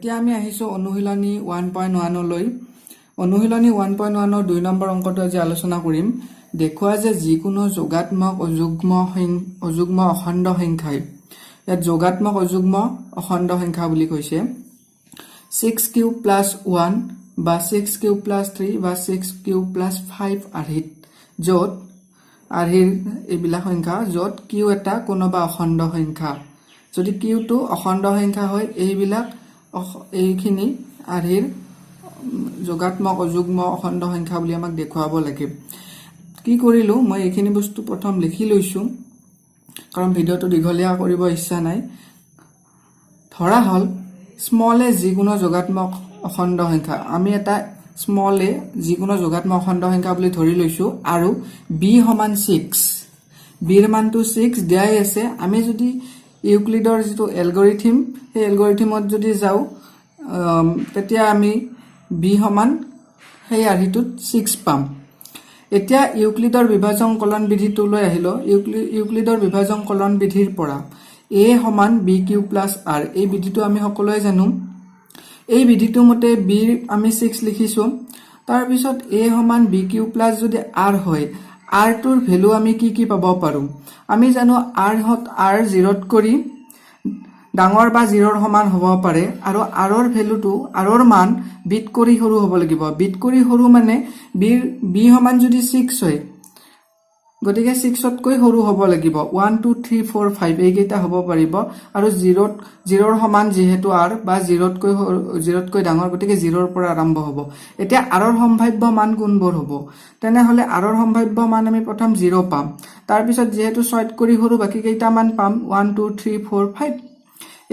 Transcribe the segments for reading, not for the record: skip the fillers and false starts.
এতিয়া আমি আহিছো অনুশীলনী 1.1 লৈ অনুশীলনী 1.1 2 নম্বৰ অংকটো আজি আলোচনা কৰিম দেখুৱা যে যিকোনো যোগাত্মক অযুগ্ম অখণ্ড সংখ্যাই ইয়াত যোগাত্মক অযুগ্ম অখণ্ড সংখ্যা বুলি কৈছে 6 কিউব প্লাস 1 বা 6 কিউব প্লাস 3 বা 6 কিউব প্লাস 5 আৰ্হিত যত আৰ্হিৰ এইবিলাক সংখ্যা যত কিউ এটা কোনোবা অখণ্ড সংখ্যা যদি কিউ টু অখণ্ড সংখ্যা হয় এইবিলাক এইখিনি আৰ্হিৰ যোগাত্মক অযুগ্ম অখণ্ড সংখ্যা বুলি আমাক দেখুৱাব লাগে কি কৰিলো মই এইখিনি বস্তু প্ৰথম লিখি লৈছো কাৰণ ভিডিওটো দীঘলীয়া কৰিব ইচ্ছা নাই ধৰা হল স্মল এ যিকোনো যোগাত্মক অখণ্ড সংখ্যা আমি এটা স্মল এ যিকোনো যোগাত্মক অখণ্ড সংখ্যা বুলি ধৰি লৈছো আৰু b সমান 6 b ৰ মানটো 6 দিয়াই আছে আমি যদি ইউক্লিডৰ যেটো এলগৰিথম এই এলগৰিথমত যদি যাও তেতিয়া আমি b সমান সেই আৰ্হিটোত 6 পাম এতিয়া ইউক্লিডৰ বিভাজন কলন বিধিটো লৈ আহিলো ইউক্লিডৰ বিভাজন কলন বিধিৰ পৰা a সমান b কিউ প্লাস r এই বিধিটো আমি সকলোৱে জানো এই বিধিটো মতে b আমি 6 লিখিছো তাৰ পিছত a সমান b কিউ প্লাস যদি r হয় r টোৰ ভ্যালু আমি কি পাব পাৰো আমি জানো r হত r 0 কৰি ডাঙৰ বা 0 ৰ সমান হ'ব পাৰে আৰু r ৰ ভ্যালুটো r ৰ মান বিট কৰি সৰু হ'ব লাগিব বিট কৰি সৰু মানে b সমান যদি 6 হয় গতিকে 6 তকৈ সৰু হ'ব লাগিব 1 2 3 4 5 এই কেইটা হ'ব পাৰিব আৰু 0 ৰ সমান যেহেতু r বা 0 তকৈ ডাঙৰ গতিকে 0 ৰ পৰা আৰম্ভ হ'ব এতিয়া r ৰ সম্ভাৱ্য মান কোনবোৰ হ'ব তেনেহলে r ৰ সম্ভাৱ্য মান আমি প্ৰথম 0 পাম তাৰ পিছত যেহেতু 6 তকৈ সৰু বাকি কেইটা মান পাম 1 2 3 4 5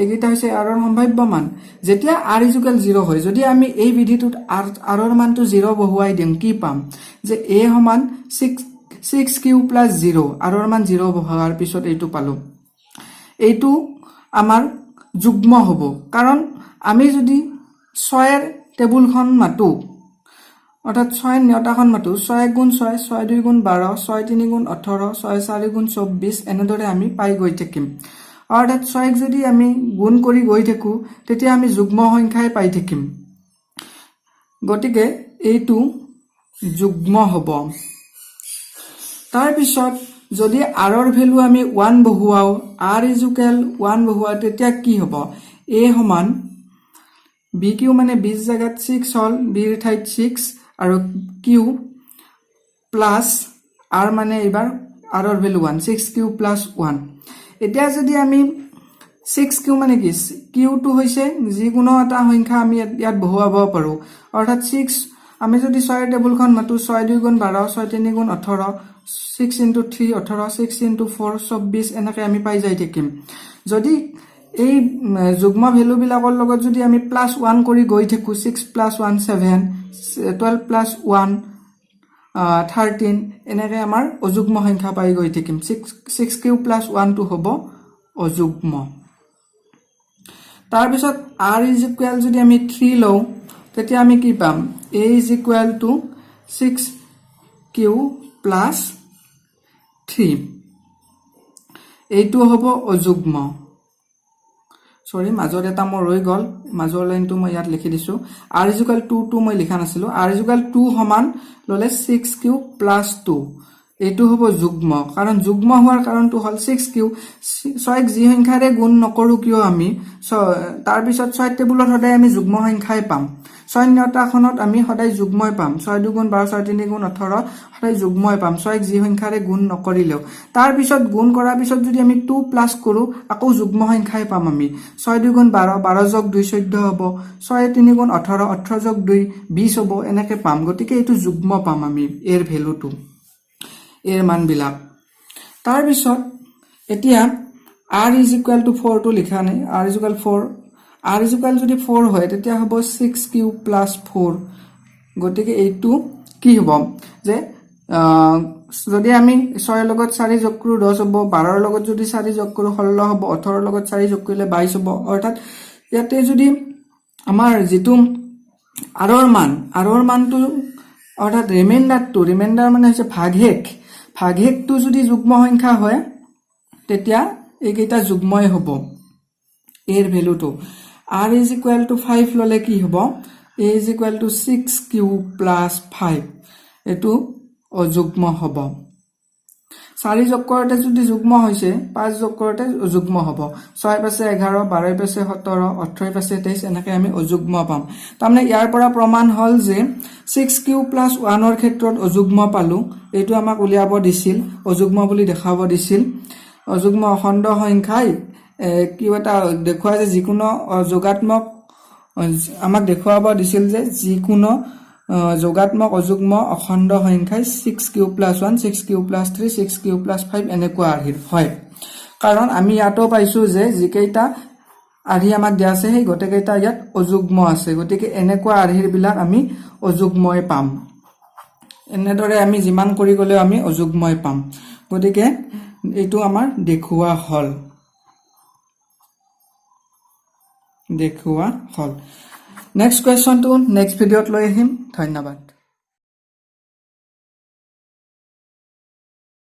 এইকেইটা হৈছে r ৰ সম্ভাৱ্য মান যেতিয়া r 0 হয় যদি আমি এই বিধিটোত r ৰ মানটো 0 বহুৱাই দিম কি পাম যে a সমান 6 কিউ প্লাস 0 r ৰ মান 0 বহাৱাৰ পিছত এইটো পালো এইটো আমাৰ যুগ্ম হ'ব কাৰণ আমি যদি 6 ৰ টেবুলখন মাতো অৰ্থাৎ 6 ৰ নিয়তাখন মাতো 6 গুণ 6 6 2 গুণ 12 6 3 গুণ 18 6 4 গুণ 24 এনেদৰে আমি পাই গৈ থাকিম অৰ্থাৎ 6 যদি আমি গুণ কৰি গৈ থাকো তেতিয়া আমি যুগ্ম সংখ্যাই পাই থাকিম গতিকে এইটো যুগ্ম হ'ব তাৰ পিছত যদি r ৰ ভ্যালু আমি 1 বহুৱাও r 1 বহুৱা তেতিয়া কি হ'ব a সমান b কিউ মানে 20 জাগাত 6 হল b ৰ ঠাইত 6 আৰু q প্লাস r মানে এবাৰ r ৰ ভ্যালু 1 6 কিউ প্লাস 1 এতিয়া যদি আমি 6 কিউ মানে কি কিউ টু হৈছে যিকোনো এটা সংখ্যা আমি ইয়াত বহুৱাব পাৰো অৰ্থাৎ 6 আমি যদি 6 টেবুলখন মাতো 6 2 গুণ 12 6 3 গুণ 18 6 into 3 18 6 into 4 24 এনেকৈ আমি পাই যাই থাকিম যদি এই যুগ্ম ভ্যালু বিলাকৰ লগত যদি আমি +1 কৰি গৈ থাকো 6 + 1 7 12 + 1 13 এনেকৈ আমাৰ অযুগ্ম সংখ্যা পাই গৈ থাকিম 6 কিউ + 1 টো হ'ব অযুগ্ম তাৰ পিছত r যদি আমি 3 লও তেতিয়া আমি কি পাম a 6 কিউ প্লাস 3 এইটো হ'ব অযুগ্ম সৰি মাজৰ এটা মোৰ ৰৈ গল মাজৰ লাইনটো মই ইয়াত লিখি দিছো r 2 মই লিখা নাছিলো r 2 সমান ললে 6 কিউ প্লাস 2 এইটো হ'ব যুগ্ম কাৰণ যুগ্ম হোৱাৰ কাৰণটো হল 6 কিউ 6 যি সংখ্যাৰে গুণ নকৰো কিয় আমি তাৰ পিছত 6 টেবুলত সদায় আমি যুগ্ম সংখ্যাই পাম 6 নিয়তাখনত আমি সদায় যুগ্মই পাম 6 2 গুণ 12 6 3 গুণ 18 সদায় যুগ্মই পাম 6 যি সংখ্যাৰে গুণ নকৰিলেও তাৰ পিছত গুণ কৰাৰ পিছত যদি আমি 2 প্লাস কৰো আকৌ যুগ্ম সংখ্যাই পাম আমি 6 2 গুণ 12 12 যোগ 2 14 হ'ব 6 3 গুণ 18 18 যোগ 2 20 হ'ব এনেকৈ পাম গতিকে এইটো যুগ্ম পাম আমি এৰ ভ্যালুটো এৰ মান বিলাক তাৰ পিছত এতিয়া r 4 টো লিখা নাই r 4 r যদি 4 হয় তেতিয়া হ'ব 6 কিউ প্লাস 4 গতিকে এইটো কি হ'ব যে যদি আমি 6 ৰ লগত 4 যোগ কৰো 10 হ'ব 12 ৰ লগত যদি 4 যোগ কৰো 16 হ'ব 18 ৰ লগত 4 যোগ কৰিলে 22 হ'ব অৰ্থাৎ ইয়াতে যদি আমাৰ যেটো r ৰ মানটো অৰ্থাৎ ৰিমাইন্ডাৰ মানে হৈছে ভাগশেষটো যদি যুগ্ম সংখ্যা হয় তেতিয়া এইকেইটা যুগ্মই হ'ব এৰ ভ্যালুটো r is equal to 5 ললে কি হ'ব a is equal to 6q plus 5 এটো অযুগ্ম হ'ব 4 যোগ কৰোতে যদি যুগ্ম হৈছে 5 যোগ কৰোতে অযুগ্ম হ'ব 6 পাছে 11 12 পাছে 17 18 পাছে 23 এনেকৈ আমি অযুগ্ম পাম তাৰমানে ইয়াৰ পৰা প্ৰমাণ হল যে 6q plus 1 ৰ ক্ষেত্ৰত অযুগ্ম পালো এটো আমাক উলিয়াব দিছিল অযুগ্ম বুলি দেখাব দিছিল অযুগ্ম অখণ্ড সংখ্যাই কি এটা দেখুৱা যে যিকোনো যোগাত্মক আমাক দেখুৱাব দিছিল যে যিকোনো যোগাত্মক অযুগ্ম অখণ্ড সংখ্যাই 6q plus 1 6q plus 3 6q plus 5 এনেকুৱা আহিল হয় কাৰণ আমি ইয়াতো পাইছো যে যিকেইটা আঢ়ি আমাক দিয়া আছে সেই গটেকেইটা ইয়াত অযুগ্ম আছে গতিকে এনেকুৱা আঢ়িৰ বিলাক আমি অযুগ্মই পাম এনেদৰে আমি যিমান কৰি গলে আমি অযুগ্মই পাম গতিকে এটো আমাৰ দেখুৱা হল নেক্সট কোৱেশ্চন টু নেক্সট ভিডিঅত লৈ আহিম ধন্যবাদ